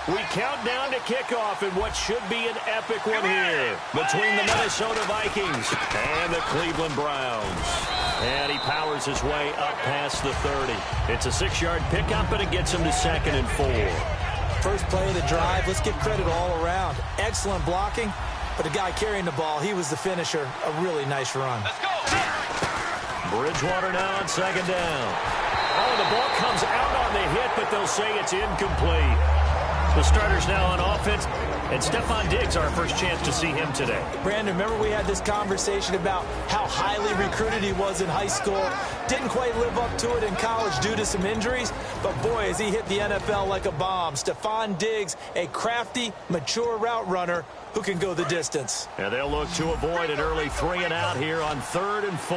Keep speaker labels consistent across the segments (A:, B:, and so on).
A: We count down to kickoff in what should be an epic one here between the Minnesota Vikings and the Cleveland Browns. And he powers his way up past the 30. It's a 6-yard pickup, and it gets him to 2nd and 4.
B: First play of the drive, let's give credit all around. Excellent blocking, but the guy carrying the ball, he was the finisher. A really nice run.
C: Let's go.
A: Bridgewater now on 2nd down. Oh, the ball comes out on the hit, but they'll say it's incomplete. The starters now on offense, and Stephon Diggs, our first chance to see him today.
B: Brandon, remember we had this conversation about how highly recruited he was in high school. Didn't quite live up to it in college due to some injuries, but boy, has he hit the NFL like a bomb. Stephon Diggs, a crafty, mature route runner who can go the distance.
A: And they'll look to avoid an early 3 and out here on 3rd and 4.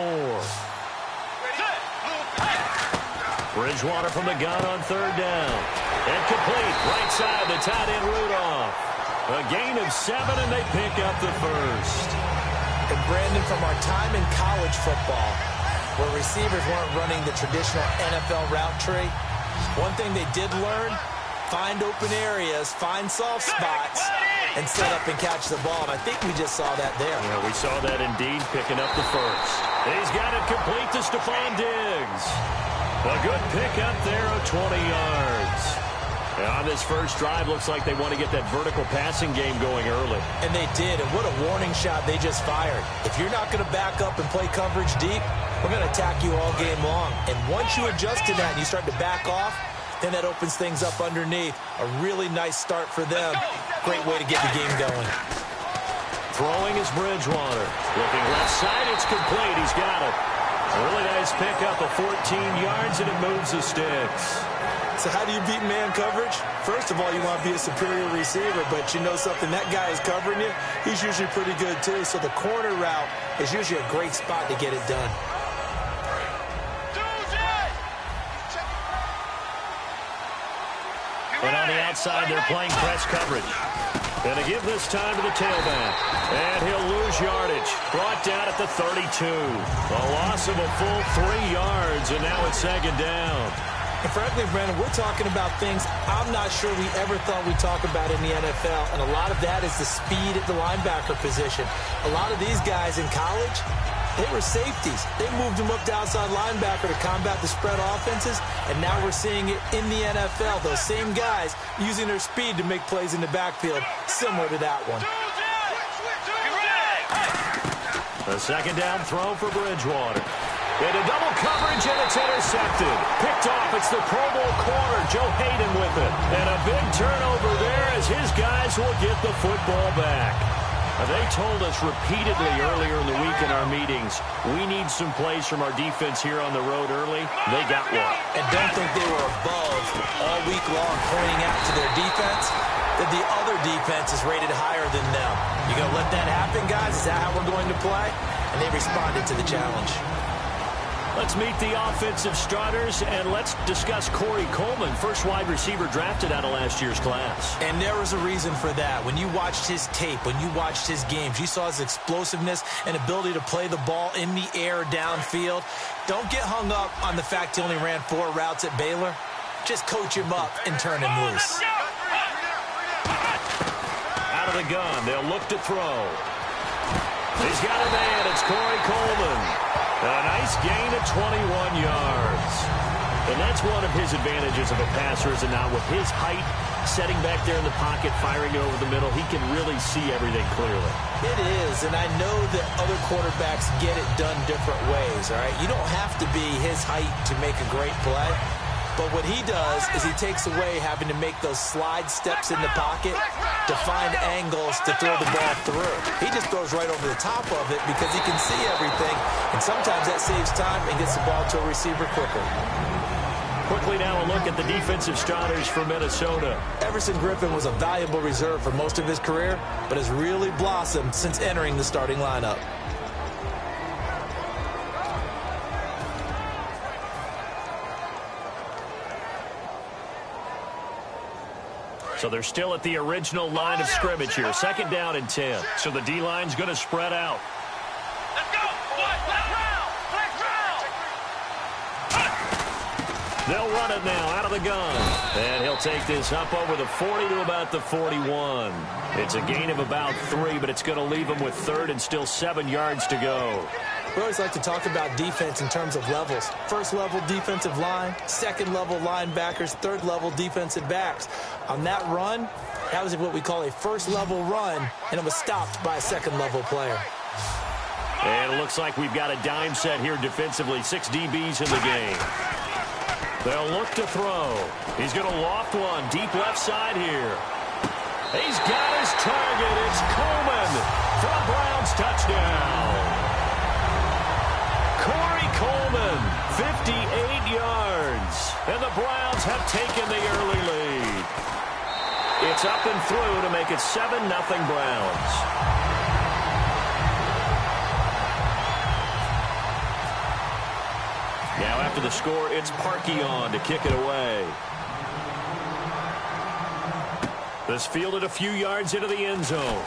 A: Bridgewater from the gun on 3rd down. Incomplete. Right side, the tight end Rudolph. A gain of 7, and they pick up the first.
B: And Brandon, from our time in college football, where receivers weren't running the traditional NFL route tree, one thing they did learn, find open areas, find soft spots, and set up and catch the ball. And I think we just saw that there.
A: Yeah, we saw that indeed, picking up the first. He's got it complete to Stephon Diggs. A good pickup there of 20 yards. And on this first drive, looks like they want to get that vertical passing game going early.
B: And they did, and what a warning shot they just fired. If you're not going to back up and play coverage deep, we're going to attack you all game long. And once you adjust to that and you start to back off, then that opens things up underneath. A really nice start for them. Great way to get the game going.
A: Throwing is Bridgewater. Looking left side, it's complete. He's got it. A really nice pickup of 14 yards, and it moves the sticks.
B: So how do you beat man coverage? First of all, you want to be a superior receiver, but you know something, that guy is covering you. He's usually pretty good too, so the corner route is usually a great spot to get it done.
A: And on the outside, they're playing press coverage. And to give this time to the tailback. And he'll lose yardage. Brought down at the 32. A loss of a full 3 yards, and now it's 2nd down.
B: And frankly, Brandon, we're talking about things I'm not sure we ever thought we'd talk about in the NFL. And a lot of that is the speed at the linebacker position. A lot of these guys in college, they were safeties. They moved them up to outside linebacker to combat the spread offenses, and now we're seeing it in the NFL. Those same guys using their speed to make plays in the backfield, similar to that one.
A: A 2nd down throw for Bridgewater. Into double coverage, and it's intercepted. Picked off, it's the Pro Bowl corner, Joe Hayden with it. And a big turnover there as his guys will get the football back. They told us repeatedly earlier in the week in our meetings, we need some plays from our defense here on the road early. They got one.
B: And don't think they were above all week long pointing out to their defense that the other defense is rated higher than them. You going to let that happen, guys? Is that how we're going to play? And they responded to the challenge.
A: Let's meet the offensive starters, and let's discuss Corey Coleman, first wide receiver drafted out of last year's class.
B: And there was a reason for that. When you watched his tape, when you watched his games, you saw his explosiveness and ability to play the ball in the air downfield. Don't get hung up on the fact he only ran 4 routes at Baylor. Just coach him up and turn him loose.
A: Out of the gun, they'll look to throw. He's got a man, it's Corey Coleman. A nice gain of 21 yards. And that's one of his advantages of a passer, is it not? With his height, setting back there in the pocket, firing it over the middle, he can really see everything clearly.
B: It is, and I know that other quarterbacks get it done different ways, all right? You don't have to be his height to make a great play. But what he does is he takes away having to make those slide steps in the pocket to find angles to throw the ball through. He just throws right over the top of it because he can see everything, and sometimes that saves time and gets the ball to a receiver quicker.
A: Quickly now a look at the defensive starters for Minnesota.
B: Everson Griffin was a valuable reserve for most of his career, but has really blossomed since entering the starting lineup.
A: So they're still at the original line of scrimmage here. 2nd down and 10. So the D-line's going to spread out.
C: Let's go. Flex round.
A: They'll run it now out of the gun. And he'll take this up over the 40 to about the 41. It's a gain of about 3, but it's going to leave him with 3rd and still 7 yards to go.
B: We always like to talk about defense in terms of levels. First level defensive line, second level linebackers, third level defensive backs. On that run, that was what we call a first level run, and it was stopped by a second level player.
A: And it looks like we've got a dime set here defensively. 6 DBs in the game. They'll look to throw. He's going to loft one deep left side here. He's got his target. It's Coleman for a Browns touchdown. Corey Coleman, 58 yards. And the Browns have taken the early lead. It's up and through to make it 7-0 Browns. Now after the score, it's Parkey on to kick it away. This fielded a few yards into the end zone.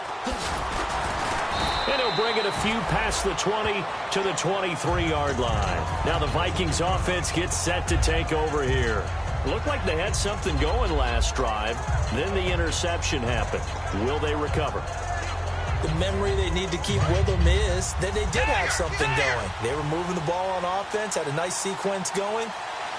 A: And he'll bring it a few past the 20 to the 23-yard line. Now the Vikings offense gets set to take over here. Looked like they had something going last drive. Then the interception happened. Will they recover?
B: The memory they need to keep with them is that they did have something going. They were moving the ball on offense, had a nice sequence going.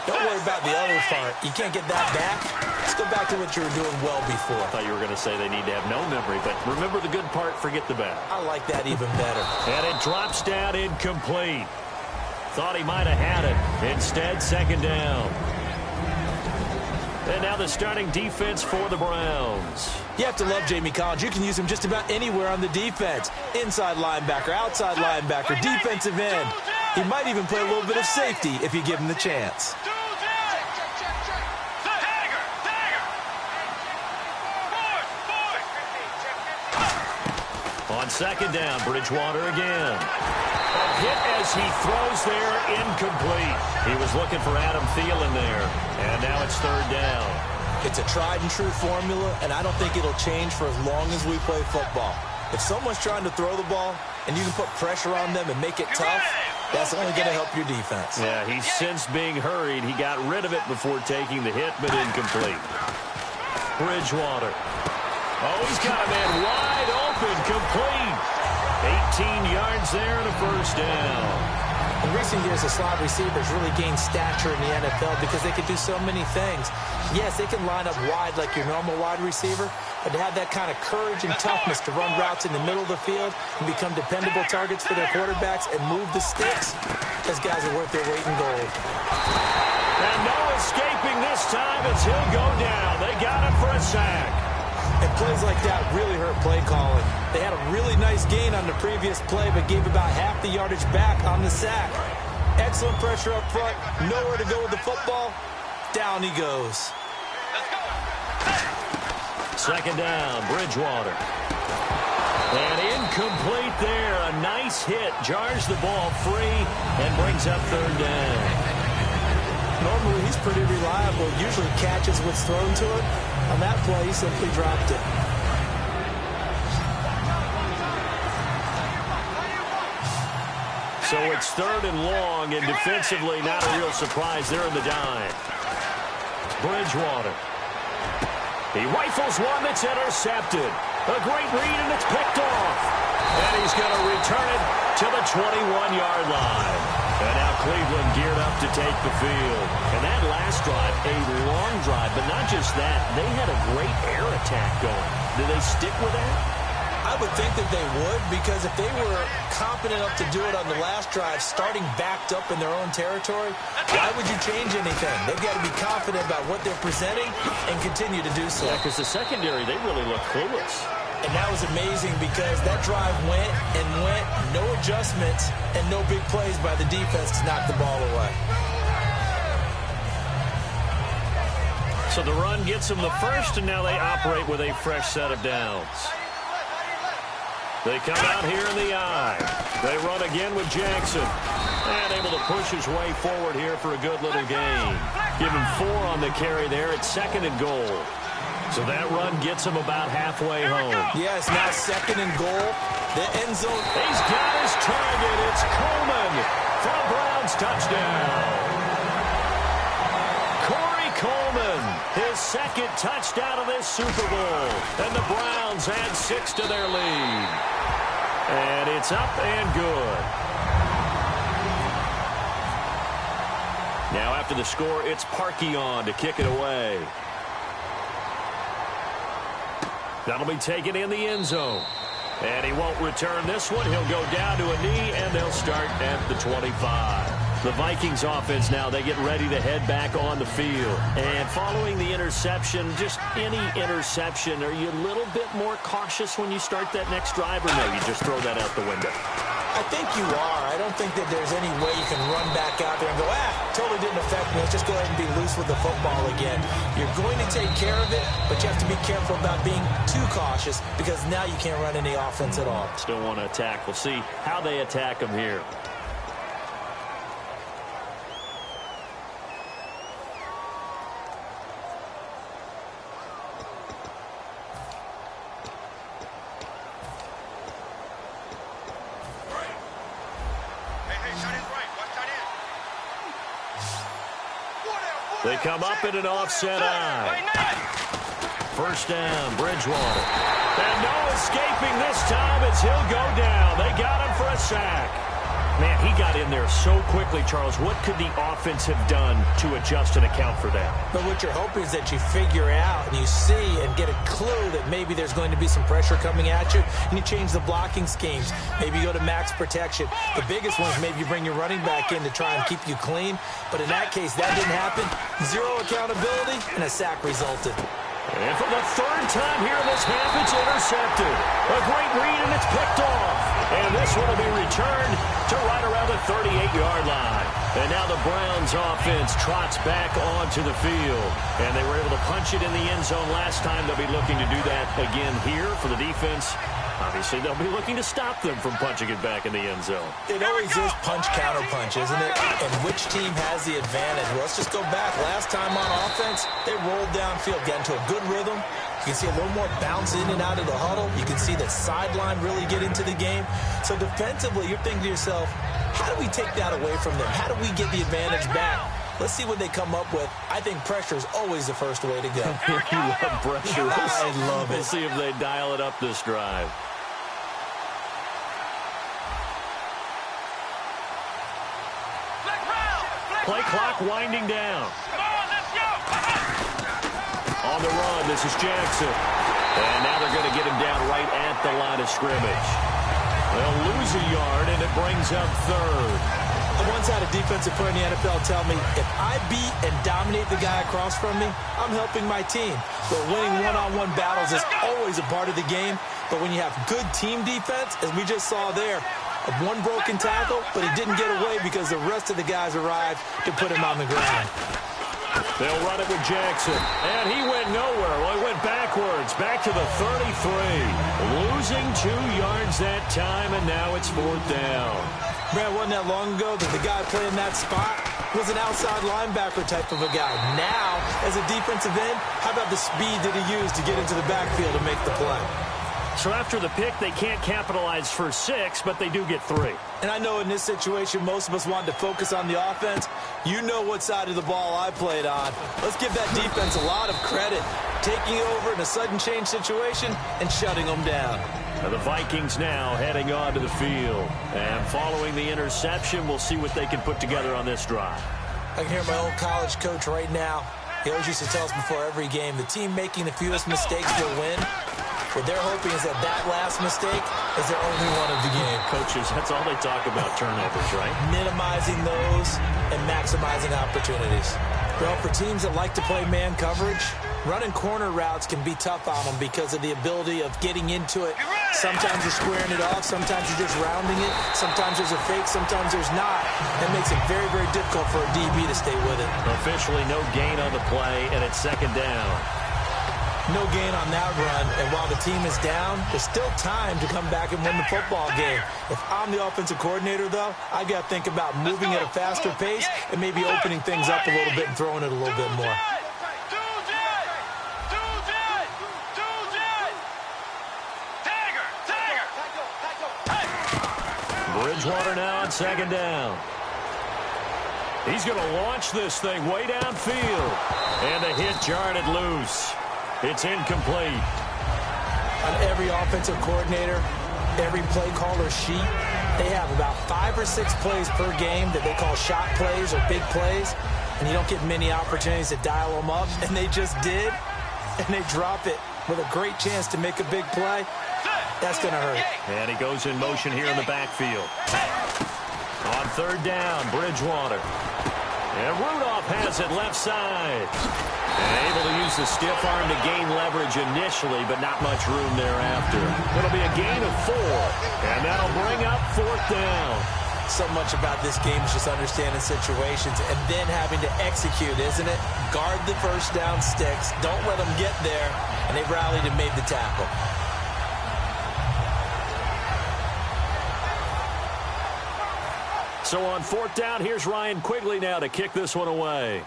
B: Don't worry about the other part. You can't get that back. Let's go back to what you were doing well before. I
A: thought you were going to say they need to have no memory, but remember the good part, forget the bad.
B: I like that even better.
A: And it drops down incomplete. Thought he might have had it. Instead, second down. And now the starting defense for the Browns.
B: You have to love Jamie Collins. You can use him just about anywhere on the defense. Inside linebacker, outside linebacker, defensive end. He might even play a little bit of safety if you give him the chance.
A: On second down, Bridgewater again. A hit as he throws there, incomplete. He was looking for Adam Thielen there, and now it's third down.
B: It's a tried-and-true formula, and I don't think it'll change for as long as we play football. If someone's trying to throw the ball, and you can put pressure on them and make it tough, that's only going to help your defense.
A: Yeah, he's since being hurried. He got rid of it before taking the hit, but incomplete. Bridgewater. Oh, he's got a man wide open, complete. 18 yards there and a first down.
B: In recent years, the slot receivers really gained stature in the NFL because they can do so many things. Yes, they can line up wide like your normal wide receiver, but to have that kind of courage and toughness to run routes in the middle of the field and become dependable targets for their quarterbacks and move the sticks, those guys are worth their weight in gold.
A: And no escaping this time as he'll go down. They got him for a sack.
B: And plays like that really hurt play calling. They had a really nice gain on the previous play, but gave about half the yardage back on the sack. Excellent pressure up front. Nowhere to go with the football. Down he goes.
A: Second down, Bridgewater. And incomplete there. A nice hit. Jars the ball free and brings up third down.
B: Normally, he's pretty reliable. Usually catches what's thrown to him. On that play, he simply dropped it.
A: So it's third and long, and defensively not a real surprise. They're in the dime. Bridgewater. He rifles one that's intercepted. A great read, and it's picked off. And he's going to return it to the 21-yard line. And now Cleveland geared up to take the field. And that last drive, a long drive, but not just that. They had a great air attack going. Do they stick with that?
B: I would think that they would, because if they were competent enough to do it on the last drive, starting backed up in their own territory, why would you change anything? They've got to be confident about what they're presenting and continue to do so.
A: Yeah, because the secondary, they really look clueless.
B: And that was amazing because that drive went and went, no adjustments, and no big plays by the defense to knock the ball away.
A: So the run gets them the first, and now they operate with a fresh set of downs. They come out here in the eye. They run again with Jackson. And able to push his way forward here for a good little gain. Give him 4 on the carry there at second and goal. So that run gets him about halfway home.
B: Yes, now second and goal. The end zone.
A: He's got his target. It's Coleman for a Browns touchdown. his second touchdown of this Super Bowl. And the Browns add 6 to their lead. And it's up and good. Now after the score, it's Parkey on to kick it away. That'll be taken in the end zone. And he won't return this one. He'll go down to a knee, and they'll start at the 25. The Vikings offense now, they get ready to head back on the field. And following the interception, just any interception, are you a little bit more cautious when you start that next drive, or no, you just throw that out the window?
B: I think you are. I don't think that there's any way you can run back out there and go, totally didn't affect me. Let's just go ahead and be loose with the football again. You're going to take care of it, but you have to be careful about being too cautious because now you can't run any offense at all.
A: Still want to attack. We'll see how they attack them here. They come up in an offset eye. First down, Bridgewater. And no escaping this time as he'll go down. They got him for a sack. Man, he got in there so quickly, Charles. What could the offense have done to adjust and account for that?
B: But what you're hoping is that you figure out and you see and get a clue that maybe there's going to be some pressure coming at you, and you change the blocking schemes. Maybe you go to max protection. The biggest one is maybe you bring your running back in to try and keep you clean. But in that case, that didn't happen. Zero accountability, and a sack resulted.
A: And for the third time here in this half, it's intercepted. A great read, and it's picked off. And this one will be returned to right around the 38-yard line. And now the Browns offense trots back onto the field. And they were able to punch it in the end zone last time. They'll be looking to do that again here for the defense. Obviously, they'll be looking to stop them from punching it back in the end zone.
B: It always is punch-counter-punch, isn't it? And which team has the advantage? Well, let's just go back. Last time on offense, they rolled downfield, got into a good rhythm. You can see a little more bounce in and out of the huddle. You can see the sideline really get into the game. So defensively, you're thinking to yourself, how do we take that away from them? How do we get the advantage back? Let's see what they come up with. I think pressure is always the first way to go.
A: You love pressure.
B: I love it.
A: We'll see if they dial it up this drive. Play clock winding down. On the run, this is Jackson. And now they're going to get him down right at the line of scrimmage. They'll lose a yard, and it brings up third.
B: I once had a defensive player in the NFL tell me, if I beat and dominate the guy across from me, I'm helping my team. But winning one-on-one battles is always a part of the game. But when you have good team defense, as we just saw there, one broken tackle, but he didn't get away because the rest of the guys arrived to put him on the ground.
A: They'll run it with Jackson, and he went nowhere. Well, he went backwards, back to the 33. Losing 2 yards that time, and now it's fourth down.
B: Brad, wasn't that long ago that the guy playing that spot was an outside linebacker type of a guy. Now, as a defensive end, how about the speed that he used to get into the backfield to make the play?
A: So after the pick, they can't capitalize for 6, but they do get 3.
B: And I know in this situation, most of us wanted to focus on the offense. You know what side of the ball I played on. Let's give that defense a lot of credit, taking over in a sudden change situation and shutting them down.
A: And the Vikings now heading onto the field. And following the interception, we'll see what they can put together on this drive.
B: I can hear my old college coach right now. He always used to tell us before every game, the team making the fewest mistakes will win. What they're hoping is that that last mistake is their only one of the game.
A: Coaches, that's all they talk about, turnovers, right?
B: Minimizing those and maximizing opportunities. Well, for teams that like to play man coverage, running corner routes can be tough on them because of the ability of getting into it. Sometimes you're squaring it off. Sometimes you're just rounding it. Sometimes there's a fake. Sometimes there's not. That makes it very, very difficult for a DB to stay with it.
A: Officially no gain on the play, and it's second down.
B: No gain on that run, and while the team is down, there's still time to come back and win the football game. If I'm the offensive coordinator, though, I got to think about moving at a faster pace and maybe opening things up a little bit and throwing it a little bit more.
A: Bridgewater now on second down. He's going to launch this thing way downfield. And the hit jarred it loose. It's incomplete.
B: On every offensive coordinator, every play caller sheet, they have about 5 or 6 plays per game that they call shot plays or big plays. And you don't get many opportunities to dial them up. And they just did. And they drop it with a great chance to make a big play. That's going to hurt.
A: And he goes in motion here in the backfield. On third down, Bridgewater. And Rudolph has it left side. And able to use the stiff arm to gain leverage initially, but not much room thereafter. It'll be a gain of 4. And that'll bring up fourth down.
B: So much about this game is just understanding situations and then having to execute, isn't it? Guard the first down sticks. Don't let them get there. And they rallied and made the tackle.
A: So on fourth down, here's Ryan Quigley now to kick this one away.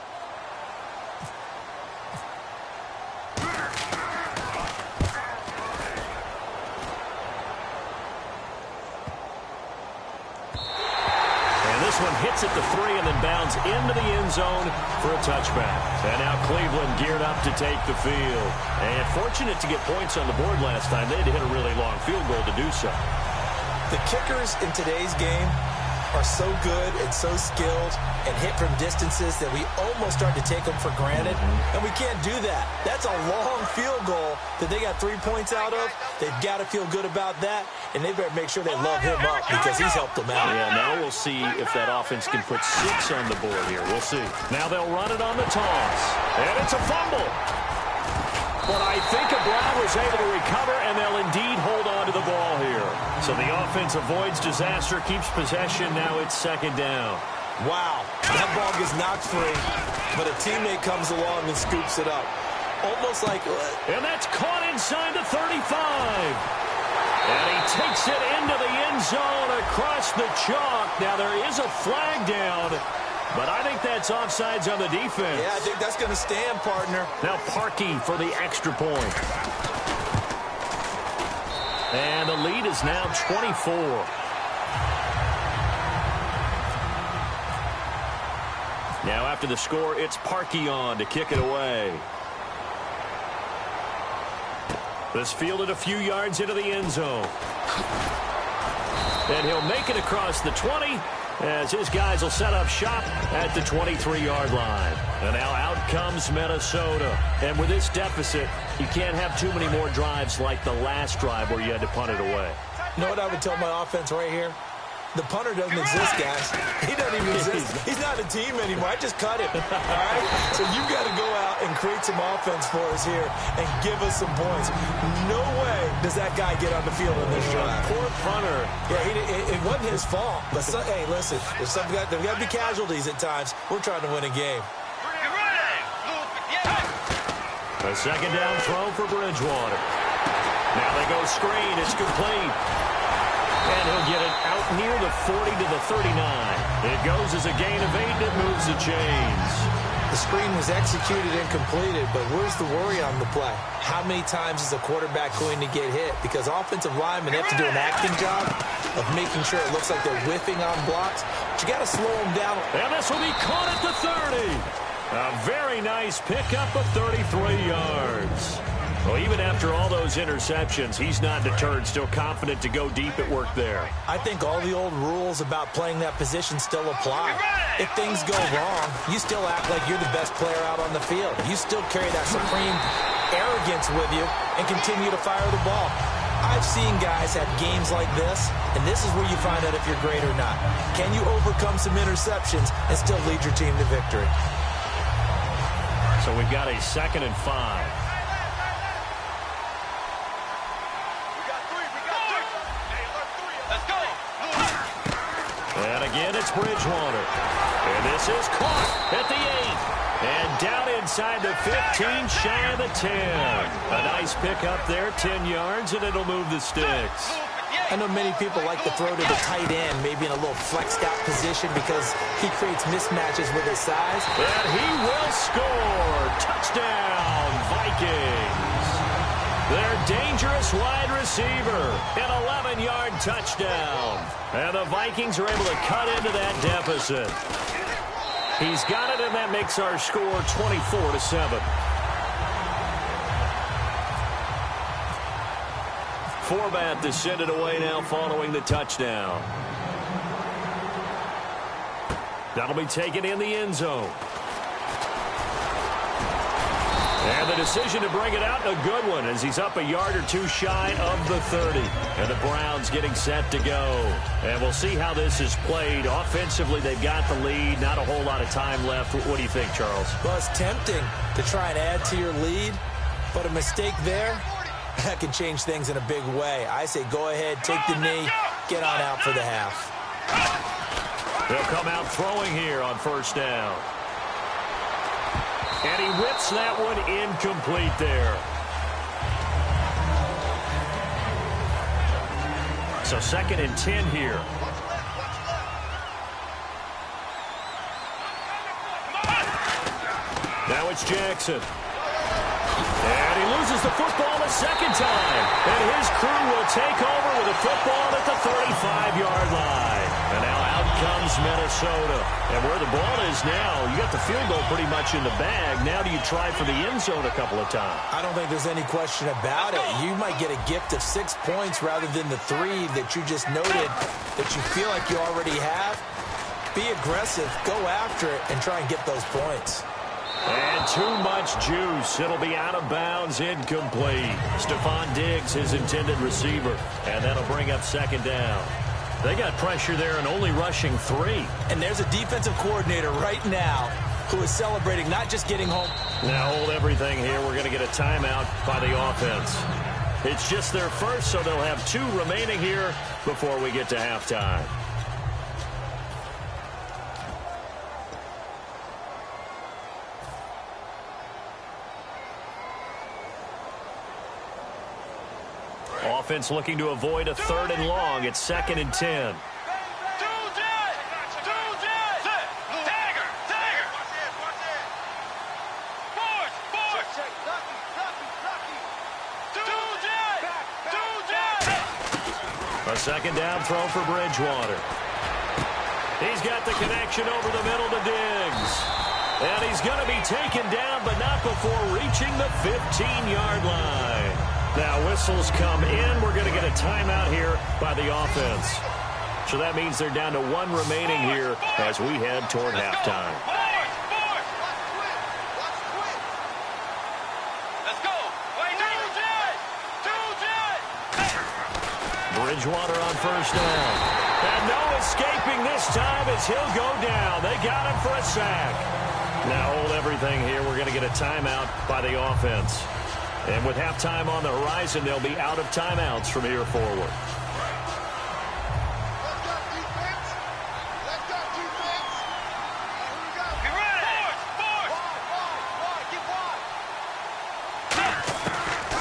A: And this one hits at the 3 and then bounds into the end zone for a touchback. And now Cleveland geared up to take the field. And fortunate to get points on the board last time. They had to hit a really long field goal to do so.
B: The kickers in today's game are so good and so skilled and hit from distances that we almost start to take them for granted. And we can't do that. That's a long field goal that they got 3 points out of. They've got to feel good about that, and they better make sure they love him up because he's helped them out.
A: Yeah, now we'll see if that offense can put 6 on the board here. We'll see. Now they'll run it on the toss, and it's a fumble. But I think Brown was able to recover, and they'll indeed hold on to the ball here. So the offense avoids disaster, keeps possession. Now it's second down.
B: Wow, that ball gets knocked free, but a teammate comes along and scoops it up. Almost like...
A: And that's caught inside the 35. And he takes it into the end zone across the chalk. Now there is a flag down. But I think that's offsides on the defense.
B: Yeah, I think that's going to stand, partner.
A: Now Parkey for the extra point. And the lead is now 24. Now after the score, it's Parkey on to kick it away. This fielded a few yards into the end zone. And he'll make it across the 20. As his guys will set up shop at the 23-yard line. And now out comes Minnesota. And with this deficit, you can't have too many more drives like the last drive where you had to punt it away.
B: You know what I would tell my offense right here? The punter doesn't exist, guys. He doesn't even exist. He's not a team anymore. I just cut him. All right? So you've got to go out and create some offense for us here and give us some points. No way does that guy get on the field in this drive.
A: Poor punter.
B: Yeah, it wasn't his fault. But, hey, listen, there's got to be casualties at times. We're trying to win a game.
A: A second down throw for Bridgewater. Now they go screen. It's complete. And he'll get it out near the 40 to the 39. It goes as a gain of 8, and it moves the chains.
B: The screen was executed and completed, but where's the worry on the play? How many times is a quarterback going to get hit? Because offensive linemen have to do an acting job of making sure it looks like they're whiffing on blocks. But you got to slow them down.
A: And this will be caught at the 30. A very nice pickup of 33 yards. Well, even after all those interceptions, he's not deterred, still confident to go deep at work there.
B: I think all the old rules about playing that position still apply. If things go wrong, you still act like you're the best player out on the field. You still carry that supreme arrogance with you and continue to fire the ball. I've seen guys have games like this, and this is where you find out if you're great or not. Can you overcome some interceptions and still lead your team to victory?
A: So we've got a 2nd and 5. And again, it's Bridgewater. And this is caught at the 8. And down inside the 15, shy of the 10. A nice pickup there, 10 yards, and it'll move the sticks.
B: I know many people like to throw to the tight end, maybe in a little flexed out position because he creates mismatches with his size.
A: And he will score. Touchdown, Vikings. Their dangerous wide receiver, an 11-yard touchdown. And the Vikings are able to cut into that deficit. He's got it, and that makes our score 24-7. Forbat to send it away now following the touchdown. That'll be taken in the end zone. And the decision to bring it out, a good one, as he's up a yard or two shy of the 30. And the Browns getting set to go. And we'll see how this is played. Offensively, they've got the lead. Not a whole lot of time left. What do you think, Charles?
B: Well, it's tempting to try and add to your lead, but a mistake there, that can change things in a big way. I say go ahead, take the knee, get on out for the half.
A: They'll come out throwing here on first down. And he whips that one incomplete there. So 2nd and 10 here. Now it's Jackson. And he loses the football a second time. And his crew will take over with the football at the 35-yard line. And now out comes Minnesota. And where the ball is now, you got the field goal pretty much in the bag. Now do you try for the end zone a couple of times?
B: I don't think there's any question about it. You might get a gift of 6 points rather than the 3 that you just noted that you feel like you already have. Be aggressive, go after it, and try and get those points.
A: And too much juice. It'll be out of bounds, incomplete. Stephon Diggs, his intended receiver. And that'll bring up 2nd down. They got pressure there and only rushing 3.
B: And there's a defensive coordinator right now who is celebrating not just getting home.
A: Now hold everything here. We're going to get a timeout by the offense. It's just their first, so they'll have 2 remaining here before we get to halftime. Offense looking to avoid a 3rd and long. It's 2nd and 10. A 2nd down throw for Bridgewater. He's got the connection over the middle to Diggs. And he's going to be taken down, but not before reaching the 15-yard line. Now whistles come in. We're going to get a timeout here by the offense. So that means they're down to 1 remaining here as we head toward halftime. Bridgewater on first down. And no escaping this time as he'll go down. They got him for a sack. Now hold everything here. We're going to get a timeout by the offense. And with halftime on the horizon, they'll be out of timeouts from here forward.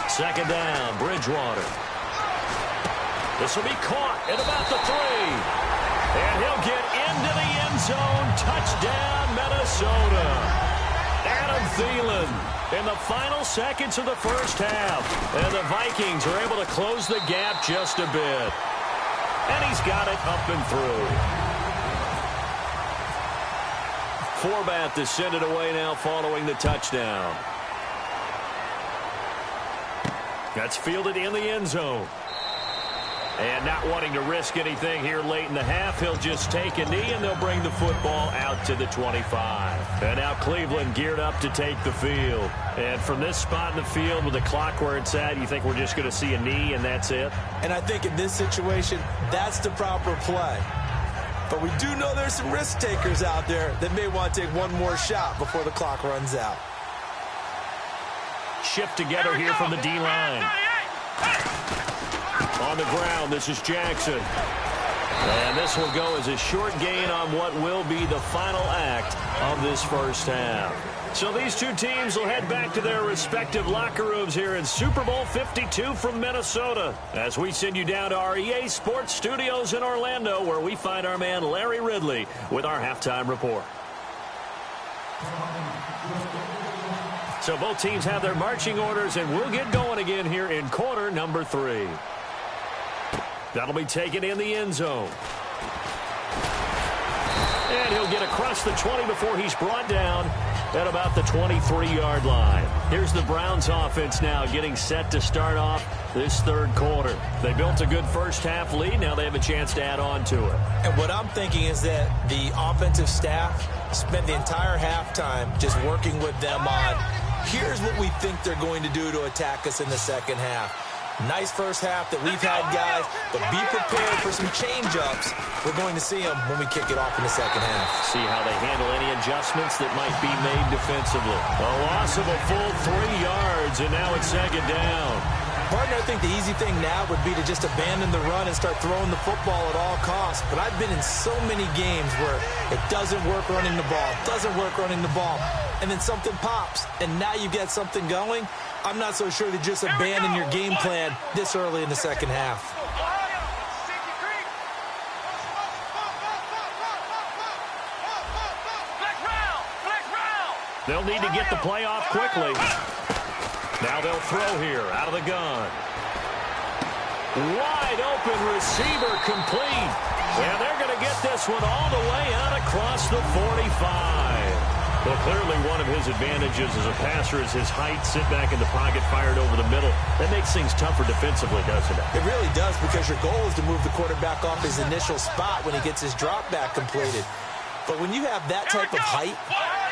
A: Second down, Bridgewater. This will be caught at about the 3. And he'll get into the end zone. Touchdown, Minnesota. Adam Thielen in the final seconds of the first half. And the Vikings are able to close the gap just a bit. And he's got it up and through. Forbat to send it away now following the touchdown. That's fielded in the end zone. And not wanting to risk anything here late in the half, he'll just take a knee, and they'll bring the football out to the 25. And now Cleveland geared up to take the field. And from this spot in the field with the clock where it's at, you think we're just going to see a knee and that's it?
B: And I think in this situation, that's the proper play. But we do know there's some risk takers out there that may want to take one more shot before the clock runs out.
A: Shift together here from the D-line. On the ground, this is Jackson. And this will go as a short gain on what will be the final act of this first half. So these two teams will head back to their respective locker rooms here in Super Bowl 52 from Minnesota, as we send you down to our EA Sports Studios in Orlando, where we find our man Larry Ridley with our halftime report. So both teams have their marching orders, and we'll get going again here in quarter number 3. That'll be taken in the end zone. And he'll get across the 20 before he's brought down at about the 23-yard line. Here's the Browns offense now getting set to start off this third quarter. They built a good first-half lead. Now they have a chance to add on to it.
B: And what I'm thinking is that the offensive staff spent the entire halftime just working with them on, here's what we think they're going to do to attack us in the second half. Nice first half that we've had, guys, but be prepared for some change-ups. We're going to see them when we kick it off in the second half.
A: See how they handle any adjustments that might be made defensively. A loss of a full 3 yards, and now it's second down.
B: Partner, I think the easy thing now would be to just abandon the run and start throwing the football at all costs. But I've been in so many games where it doesn't work running the ball, and then something pops, and now you get something going. I'm not so sure to just abandon your game plan this early in the second half.
A: They'll need to get the play off quickly. Now they'll throw here out of the gun. Wide open receiver complete. And they're going to get this one all the way out across the 45. Well, clearly one of his advantages as a passer is his height. Sit back in the pocket, fired over the middle. That makes things tougher defensively, doesn't it?
B: It really does, because your goal is to move the quarterback off his initial spot when he gets his drop back completed. But when you have that type of height,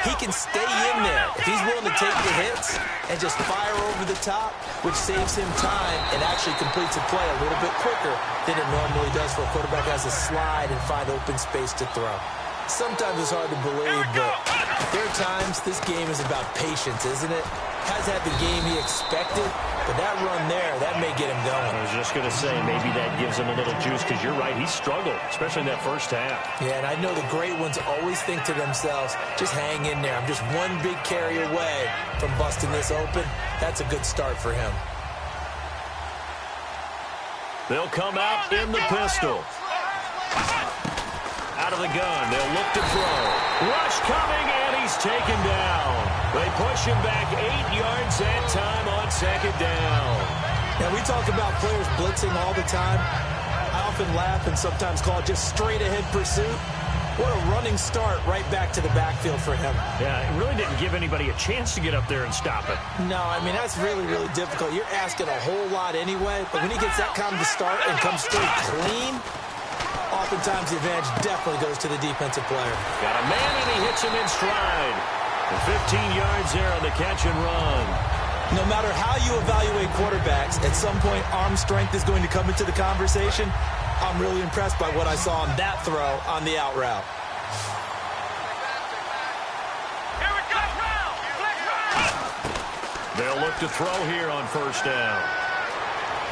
B: he can stay in there if he's willing to take the hits and just fire over the top, which saves him time and actually completes a play a little bit quicker than it normally does for a quarterback who has to slide and find open space to throw. Sometimes it's hard to believe, but there are times this game is about patience, isn't it? Has had the game he expected, but that run there, that may get him going.
A: I was just going to say, maybe that gives him a little juice, because you're right, he struggled, especially in that first half.
B: Yeah, and I know the great ones always think to themselves, just hang in there. I'm just one big carry away from busting this open. That's a good start for him.
A: They'll come out in the pistol. Out of the gun, they'll look to throw. Rush coming, and he's taken down. They push him back 8 yards that time on second down.
B: Now, we talk about players blitzing all the time. I often laugh and sometimes call it just straight-ahead pursuit. What a running start right back to the backfield for him.
A: Yeah, it really didn't give anybody a chance to get up there and stop it.
B: No, I mean, that's really, really difficult. You're asking a whole lot anyway, but when he gets that kind of a start and comes straight clean, oftentimes the advantage definitely goes to the defensive player.
A: Got a man, and he hits him in stride. And 15 yards there on the catch and run.
B: No matter how you evaluate quarterbacks, at some point arm strength is going to come into the conversation. I'm really impressed by what I saw on that throw on the out route.
A: They'll look to throw here on first down.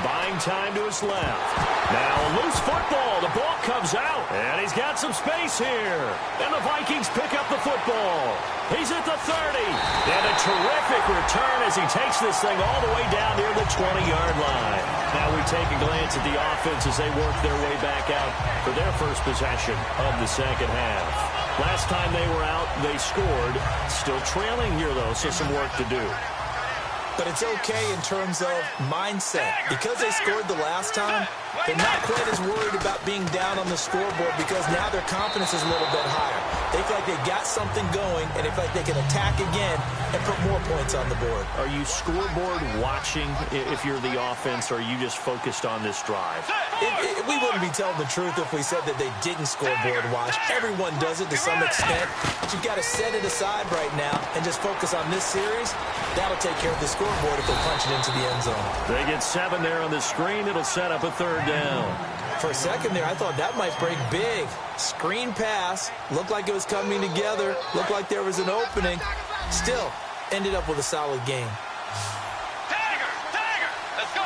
A: Buying time to his left. Now a loose football. The ball comes out. And he's got some space here. And the Vikings pick up the football. He's at the 30. And a terrific return as he takes this thing all the way down near the 20-yard line. Now we take a glance at the offense as they work their way back out for their first possession of the second half. Last time they were out, they scored. Still trailing here, though, so some work to do.
B: But it's okay in terms of mindset. Because they scored the last time, they're not quite as worried about being down on the scoreboard, because now their confidence is a little bit higher. They feel like they got something going, and they feel like they can attack again and put more points on the board.
A: Are you scoreboard watching if you're the offense, or are you just focused on this drive?
B: We wouldn't be telling the truth if we said that they didn't scoreboard watch. Everyone does it to some extent. But you've got to set it aside right now and just focus on this series. That'll take care of the scoreboard if they punch it into the end zone.
A: They get 7 there on the screen. It'll set up a third down.
B: For a second there, I thought that might break big. Screen pass. Looked like it was coming together. Looked like there was an opening. Still, ended up with a solid game.
C: Let's go.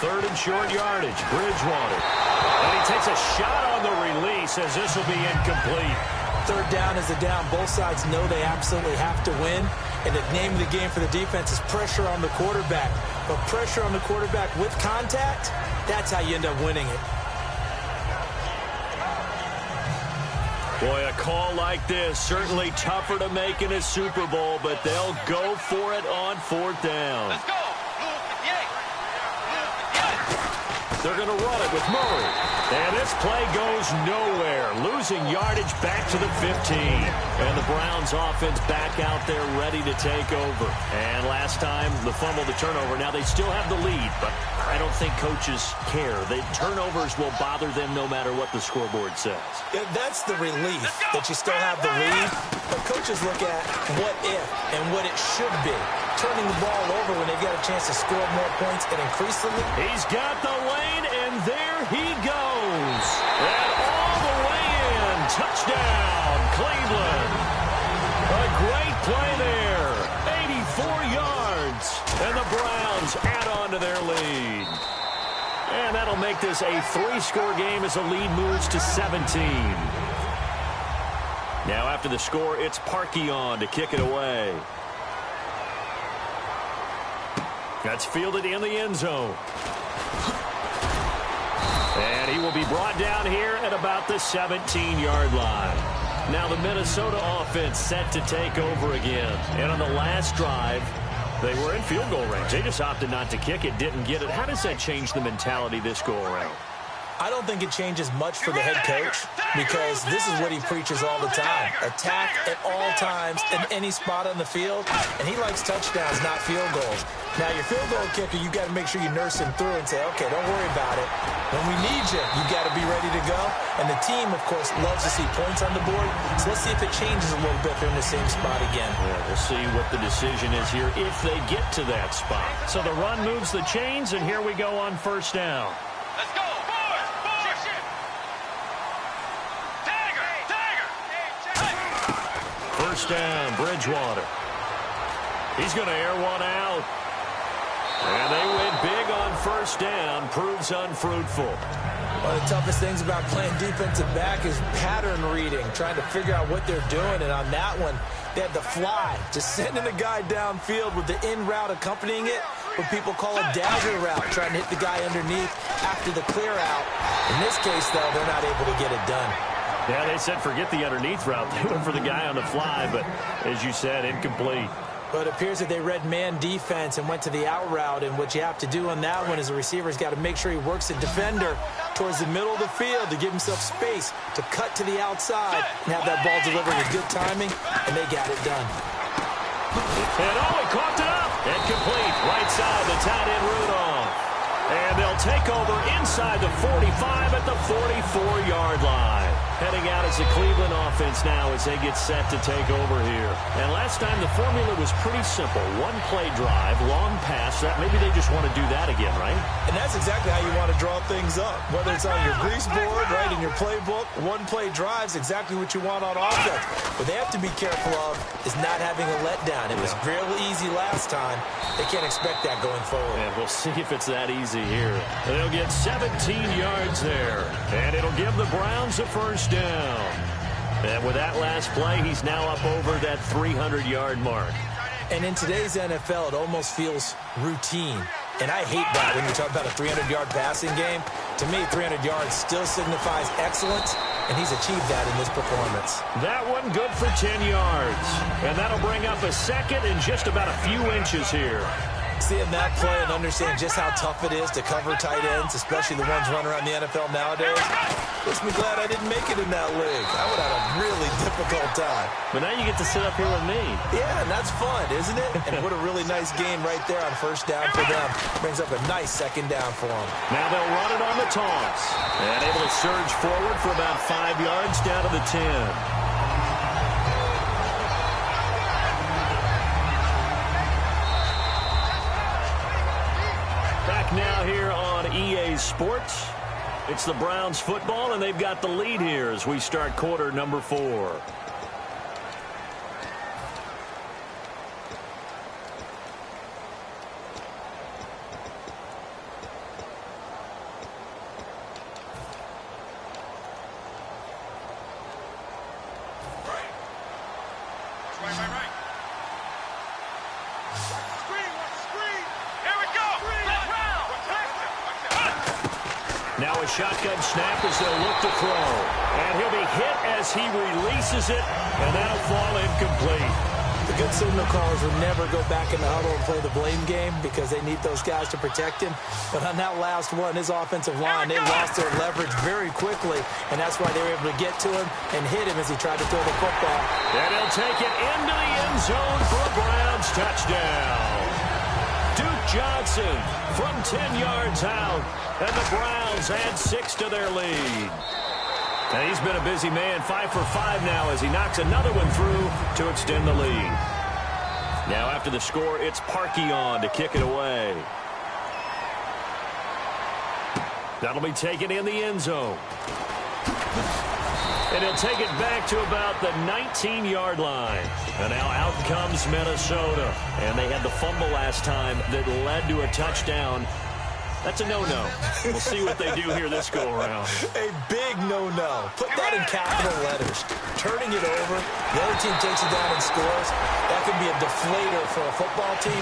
A: Third and short yardage. Bridgewater. And he takes a shot on the release as this will be incomplete.
B: Third down is the down. Both sides know they absolutely have to win. And the name of the game for the defense is pressure on the quarterback. But pressure on the quarterback with contact, that's how you end up winning it.
A: Boy, a call like this, certainly tougher to make in a Super Bowl, but they'll go for it on fourth down.
C: Let's go.
A: They're going to run it with Murray. And this play goes nowhere. Losing yardage back to the 15. And the Browns offense back out there ready to take over. And last time, the fumble, the turnover. Now they still have the lead, but I don't think coaches care. The turnovers will bother them no matter what the scoreboard says.
B: Yeah, that's the relief that you still have the lead. But coaches look at what if and what it should be. Turning the ball over when they've got a chance to score more points and increase the lead.
A: He's got the lane, and there he goes. And all the way in. Touchdown, Cleveland. A great play there. 84 yards. And the Browns add on to their lead. And that'll make this a 3-score game as the lead moves to 17. Now after the score, it's Parkey on to kick it away. That's fielded in the end zone. And he will be brought down here at about the 17-yard line. Now the Minnesota offense set to take over again. And on the last drive, they were in field goal range. They just opted not to kick it, didn't get it. How does that change the mentality this go around?
B: I don't think it changes much for the head coach because this is what he preaches all the time. Attack at all times in any spot on the field, and he likes touchdowns, not field goals. Now, your field goal kicker, you got to make sure you nurse him through and say, okay, don't worry about it. When we need you, you got to be ready to go. And the team, of course, loves to see points on the board. So let's see if it changes a little bit if they're in the same spot again.
A: Yeah, we'll see what the decision is here if they get to that spot. So the run moves the chains, and here we go on first down.
C: Let's go.
A: First down, Bridgewater. He's going to air one out. And they win big on first down. Proves unfruitful.
B: One of the toughest things about playing defensive back is pattern reading, trying to figure out what they're doing. And on that one, they had the fly, just sending a guy downfield with the in route accompanying it, what people call a dagger route, trying to hit the guy underneath after the clear out. In this case, though, they're not able to get it done.
A: Yeah, they said forget the underneath route. They went for the guy on the fly, but as you said, incomplete.
B: But it appears that they read man defense and went to the out route, and what you have to do on that one is the receiver's got to make sure he works the defender towards the middle of the field to give himself space to cut to the outside and have that ball delivered with good timing, and they got it done.
A: And he caught it up. And complete. Right side, the tight end Rudolph. And they'll take over inside the 45 at the 44-yard line. Heading out as the Cleveland offense now as they get set to take over here. And last time the formula was pretty simple. One-play drive, long pass. Maybe they just want to do that again, right?
B: And that's exactly how you want to draw things up. Whether it's on your grease board, right, in your playbook, one-play drive's exactly what you want on offense. What they have to be careful of is not having a letdown. It was real easy last time. They can't expect that going forward.
A: And we'll see if it's that easy here. They'll get 17 yards there. And it'll give the Browns a first down. And with that last play, he's now up over that 300-yard mark.
B: And in today's NFL, it almost feels routine. And I hate that when you talk about a 300-yard passing game. To me, 300 yards still signifies excellence, and he's achieved that in this performance.
A: That one good for 10 yards. And that'll bring up a second and just about a few inches here.
B: Seeing that play and understanding just how tough it is to cover tight ends, especially the ones running around the NFL nowadays, makes me glad I didn't make it in that league. I would have had a really difficult time.
A: But now you get to sit up here with me.
B: Yeah, and that's fun, isn't it? And what a really nice game right there on first down for them. Brings up a nice second down for them.
A: Now they'll run it on the toss. And able to surge forward for about 5 yards down to the 10. Now here on EA Sports, it's the Browns football, and they've got the lead here as we start quarter number 4. Now a shotgun snap as they'll look to throw. And he'll be hit as he releases it, and that'll fall incomplete.
B: The The good signal callers would never go back in the huddle and play the blame game because they need those guys to protect him. But on that last one, his offensive line, they lost their leverage very quickly, and that's why they were able to get to him and hit him as he tried to throw the football.
A: And he'll take it into the end zone for a Browns touchdown. Duke Johnson from 10 yards out, and the Browns add 6 to their lead. And he's been a busy man, 5 for 5 now as he knocks another one through to extend the lead. Now after the score, it's Parkey on to kick it away. That'll be taken in the end zone. And he'll take it back to about the 19-yard line. And now out comes Minnesota. And they had the fumble last time that led to a touchdown. That's a no-no. We'll see what they do here this go-around.
B: A big no-no. Put that in capital letters. Turning it over, the other team takes it down and scores. That could be a deflator for a football team.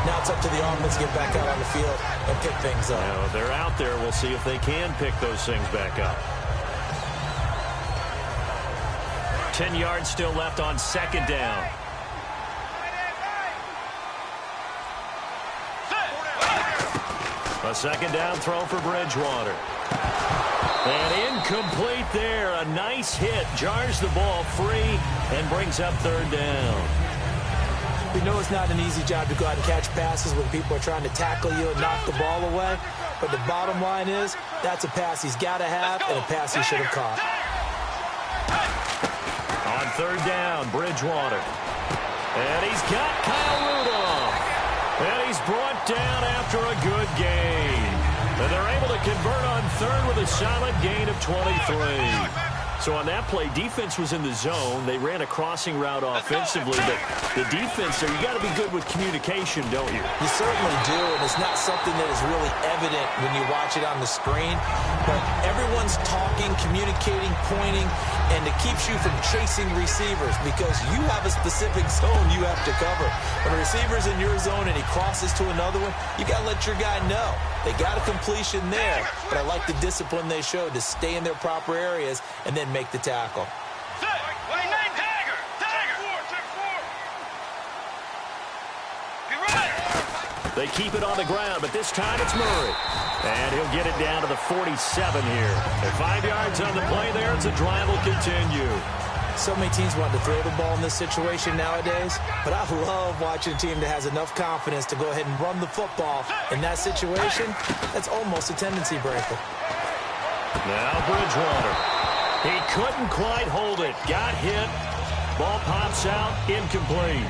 B: Now it's up to the offense to get back out on the field and pick things up.
A: Now, they're out there. We'll see if they can pick those things back up. 10 yards still left on second down. A second down throw for Bridgewater. And incomplete there. A nice hit. Jars the ball free and brings up third down.
B: We know it's not an easy job to go out and catch passes when people are trying to tackle you and knock the ball away. But the bottom line is that's a pass he's got to have and a pass he should have caught.
A: On third down, Bridgewater. And he's got Kyle Rudolph. And he's brought down after a good gain. And they're able to convert on third with a solid gain of 23. So on that play, defense was in the zone. They ran a crossing route offensively, but the defense there, you got to be good with communication, don't you?
B: You certainly do, and it's not something that is really evident when you watch it on the screen. But everyone's talking, communicating, pointing, and it keeps you from chasing receivers because you have a specific zone you have to cover. When a receiver's in your zone and he crosses to another one, you got to let your guy know. They got a completion there, but I like the discipline they showed to stay in their proper areas and then make the tackle.
A: They keep it on the ground, but this time it's Murray. And he'll get it down to the 47 here. At 5 yards on the play there, the drive will continue.
B: So many teams want to throw the ball in this situation nowadays, but I love watching a team that has enough confidence to go ahead and run the football. In that situation, that's almost a tendency breaker.
A: Now Bridgewater. He couldn't quite hold it. Got hit. Ball pops out. Incomplete.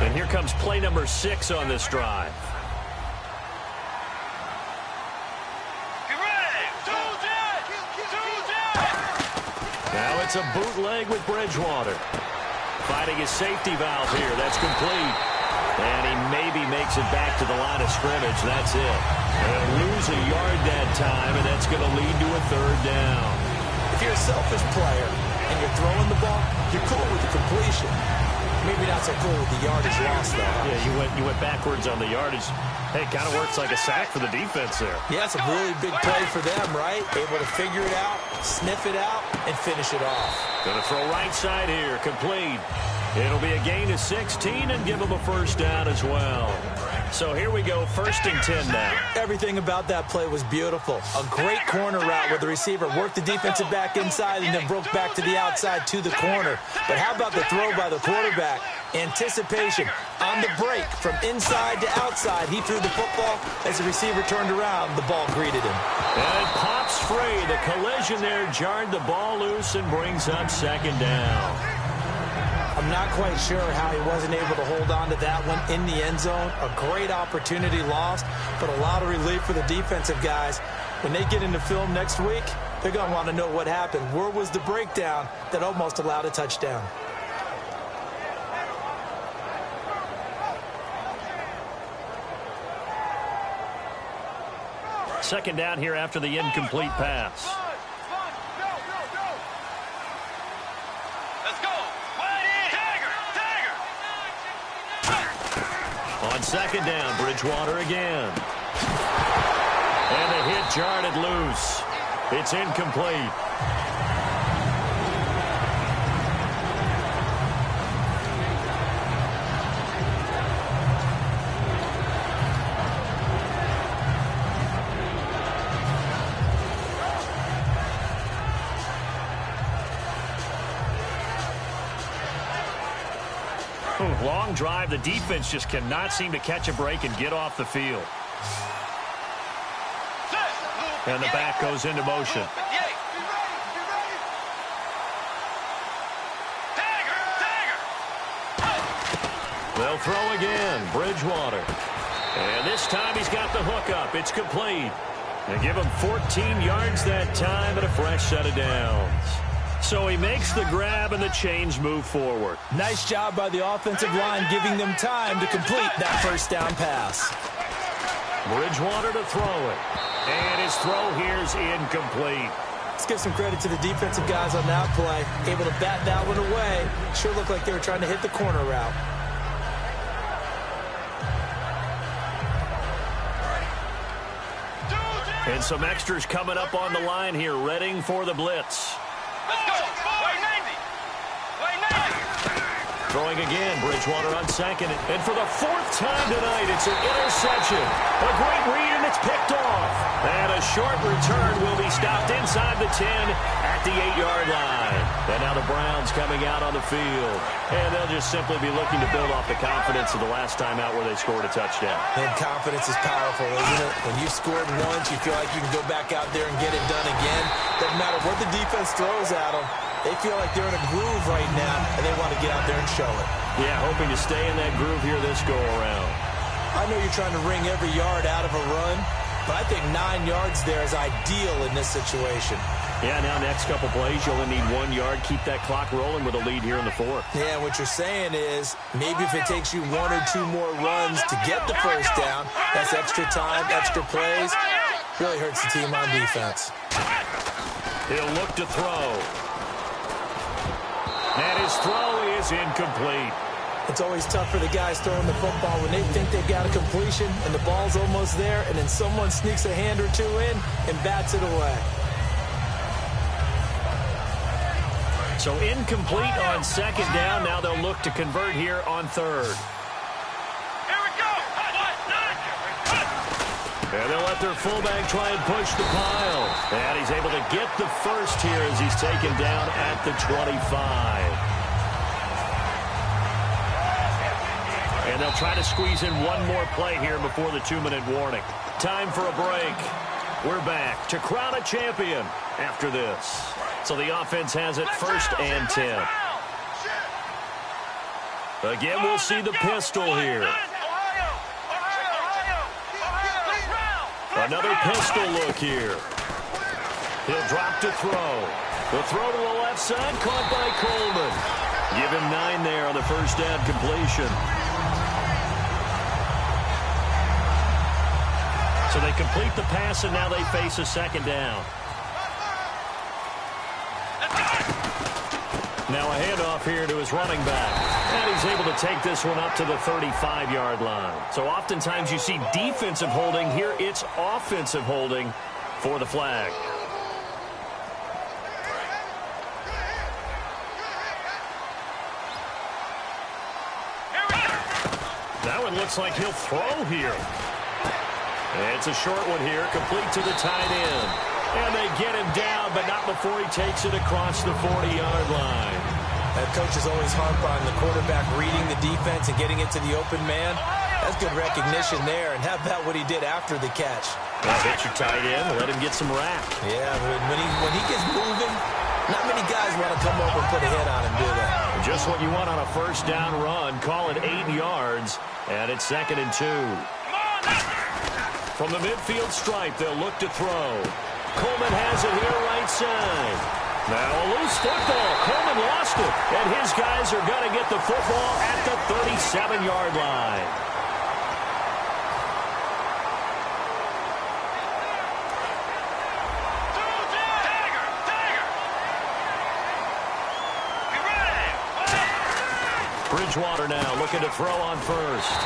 A: And here comes play number 6 on this drive. Now it's a bootleg with Bridgewater. Finding his safety valve here. That's complete. And he maybe makes it back to the line of scrimmage. That's it. They'll lose a yard that time, and that's going to lead to a third down.
B: If you're a selfish player and you're throwing the ball, you're cool with the completion. Maybe not so cool with the yardage loss, though.
A: Yeah, you went backwards on the yardage. Hey, it kind of works like a sack for the defense there.
B: Yeah, it's a really big play for them, right? Able to figure it out, sniff it out, and finish it off.
A: Going to throw right side here, complete. It'll be a gain of 16 and give them a first down as well. So here we go, 1st and 10 now.
B: Everything about that play was beautiful. A great corner route where the receiver worked the defensive back inside and then broke back to the outside to the corner. But how about the throw by the quarterback? Anticipation on the break from inside to outside. He threw the football. As the receiver turned around, the ball greeted him.
A: And it pops free. The collision there jarred the ball loose and brings up second down.
B: I'm not quite sure how he wasn't able to hold on to that one in the end zone. A great opportunity lost, but a lot of relief for the defensive guys. When they get into film next week, they're going to want to know what happened. Where was the breakdown that almost allowed a touchdown?
A: Second down here after the incomplete pass. On second down, Bridgewater again. And the hit jarred it loose. It's incomplete. Long drive. The defense just cannot seem to catch a break and get off the field. And the back goes into motion. They'll throw again. Bridgewater. And this time he's got the hook up. It's complete. They give him 14 yards that time and a fresh set of downs. So he makes the grab and the chains move forward.
B: Nice job by the offensive line giving them time to complete that first down pass.
A: Bridgewater to throw it. And his throw here's incomplete.
B: Let's give some credit to the defensive guys on that play. Able to bat that one away. Sure looked like they were trying to hit the corner route.
A: And some extras coming up on the line here, readying for the blitz.
C: Let's go. Way 90. Way 90.
A: Throwing again, Bridgewater on second. And for the fourth time tonight, it's an interception. A great read, and it's picked off. And a short return will be stopped inside the 10 at the 8-yard line. And now the Browns coming out on the field. And they'll just simply be looking to build off the confidence of the last time out where they scored a touchdown.
B: And confidence is powerful, isn't it? When you've scored once, you feel like you can go back out there and get it done again. Doesn't matter what the defense throws at them. They feel like they're in a groove right now, and they want to get out there and show it.
A: Yeah, hoping to stay in that groove here this go-around.
B: I know you're trying to wring every yard out of a run, but I think 9 yards there is ideal in this situation.
A: Yeah, now next couple plays, you only need 1 yard. Keep that clock rolling with a lead here in the fourth.
B: Yeah, what you're saying is maybe if it takes you 1 or 2 more runs to get the first down, that's extra time, extra plays, really hurts the team on defense.
A: He'll look to throw. And his throw is incomplete.
B: It's always tough for the guys throwing the football when they think they've got a completion and the ball's almost there, and then someone sneaks a hand or two in and bats it away.
A: So incomplete on second down. Now they'll look to convert here on third. And they'll let their fullback try and push the pile. And he's able to get the first here as he's taken down at the 25. And they'll try to squeeze in one more play here before the 2-minute warning. Time for a break. We're back to crown a champion after this. So the offense has it 1st and 10. Again, we'll see the pistol here. Another pistol look here. He'll drop to throw. The throw to the left side, caught by Coleman. Give him 9 there on the first down completion. So they complete the pass, and now they face a second down. Now a handoff here to his running back. And he's able to take this one up to the 35-yard line. So oftentimes you see defensive holding. Here it's offensive holding for the flag. That one looks like he'll throw here. It's a short one here, complete to the tight end. And they get him down, but not before he takes it across the 40-yard line.
B: That coach is always harp on the quarterback reading the defense and getting it to the open man. That's good recognition there. And how about what he did after the catch?
A: Hit your tight end, let him get some rack.
B: Yeah, when he gets moving, not many guys want to come over and put a hit on him, do they?
A: Just what you want on a first down run. Call it 8 yards, and it's 2nd and 2. From the midfield stripe, they'll look to throw. Coleman has it here right side. Now a loose football. Coleman lost it. And his guys are going to get the football at the 37-yard line. Bridgewater now looking to throw on first.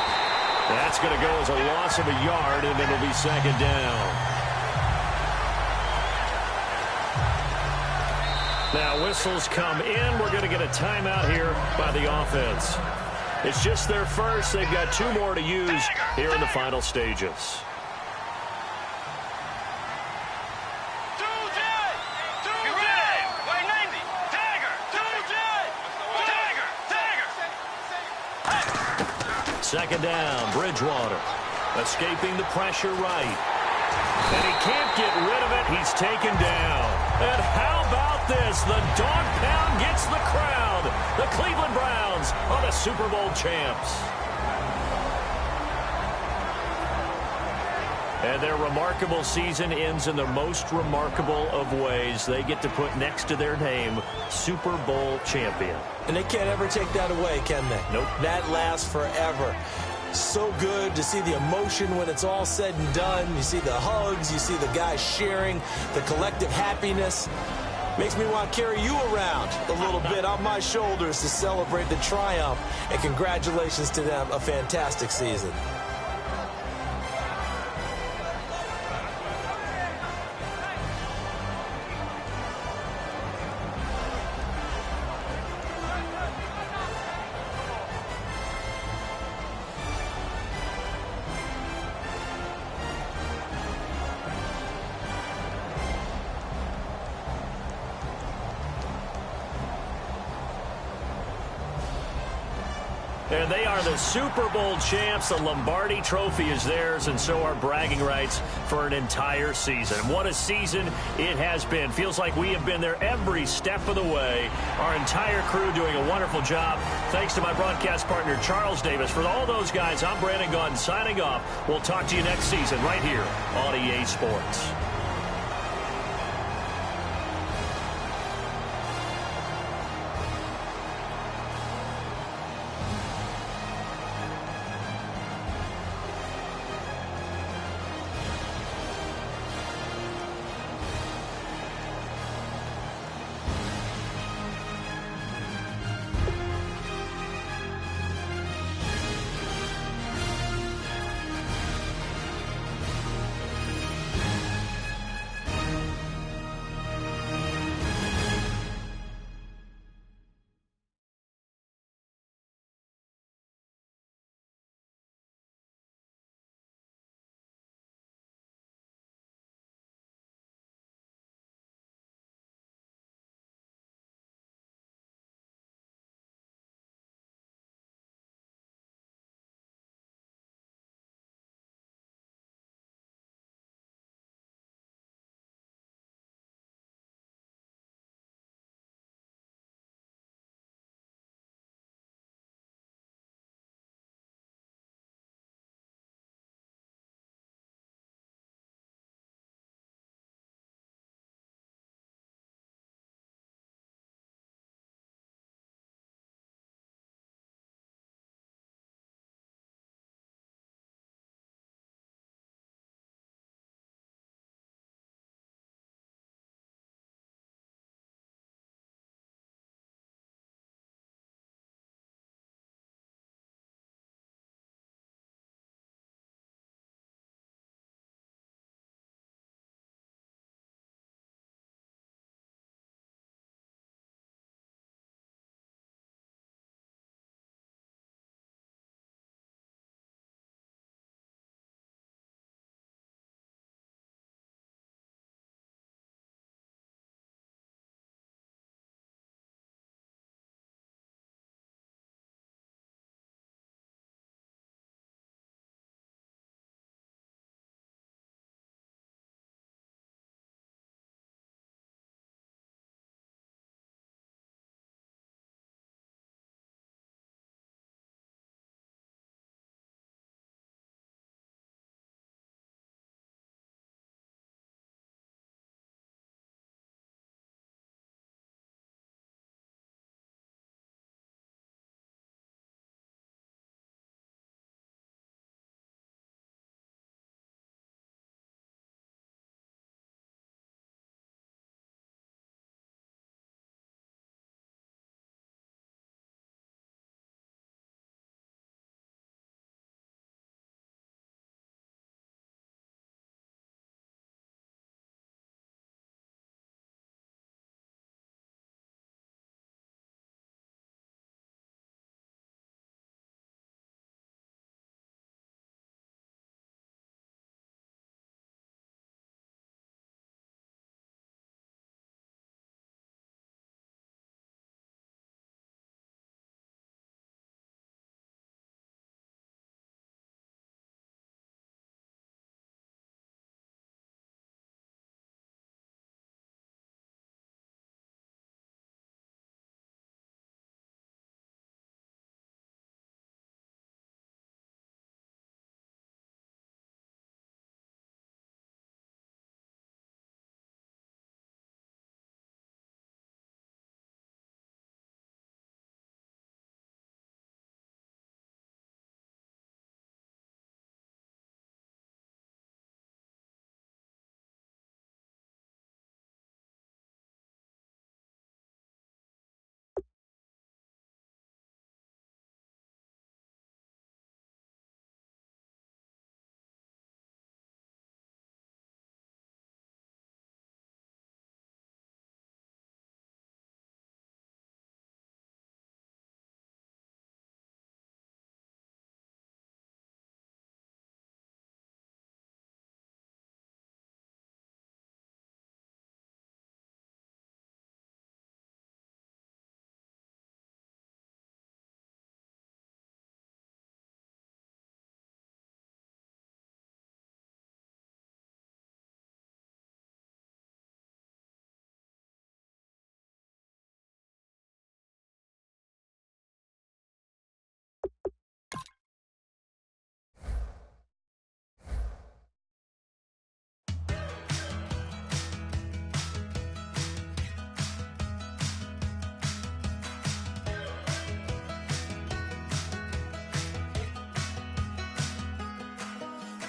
A: That's going to go as a loss of a yard, and it'll be second down. Now whistles come in. We're going to get a timeout here by the offense. It's just their first. They've got 2 more to use here in the final stages. Second down, Bridgewater. Escaping the pressure right. And he can't get rid of it. He's taken down. And how about this? The dog pound gets the crowd. The Cleveland Browns are the Super Bowl champs. And their remarkable season ends in the most remarkable of ways. They get to put next to their name, Super Bowl champion.
B: And they can't ever take that away, can they?
A: Nope.
B: That lasts forever. So good to see the emotion when it's all said and done. You see the hugs, you see the guys sharing, the collective happiness. Makes me want to carry you around a little bit on my shoulders to celebrate the triumph. And congratulations to them, a fantastic season.
A: And they are the Super Bowl champs. The Lombardi Trophy is theirs, and so are bragging rights for an entire season. What a season it has been. Feels like we have been there every step of the way. Our entire crew doing a wonderful job. Thanks to my broadcast partner, Charles Davis. For all those guys, I'm Brandon Gaudin signing off. We'll talk to you next season right here on EA Sports.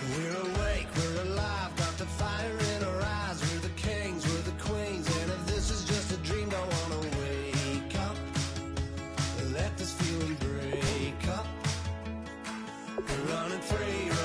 D: We're awake, we're alive, got the fire in our eyes. We're the kings, we're the queens, and if this is just a dream, don't wanna wake up. Let this feeling break up. We're running free.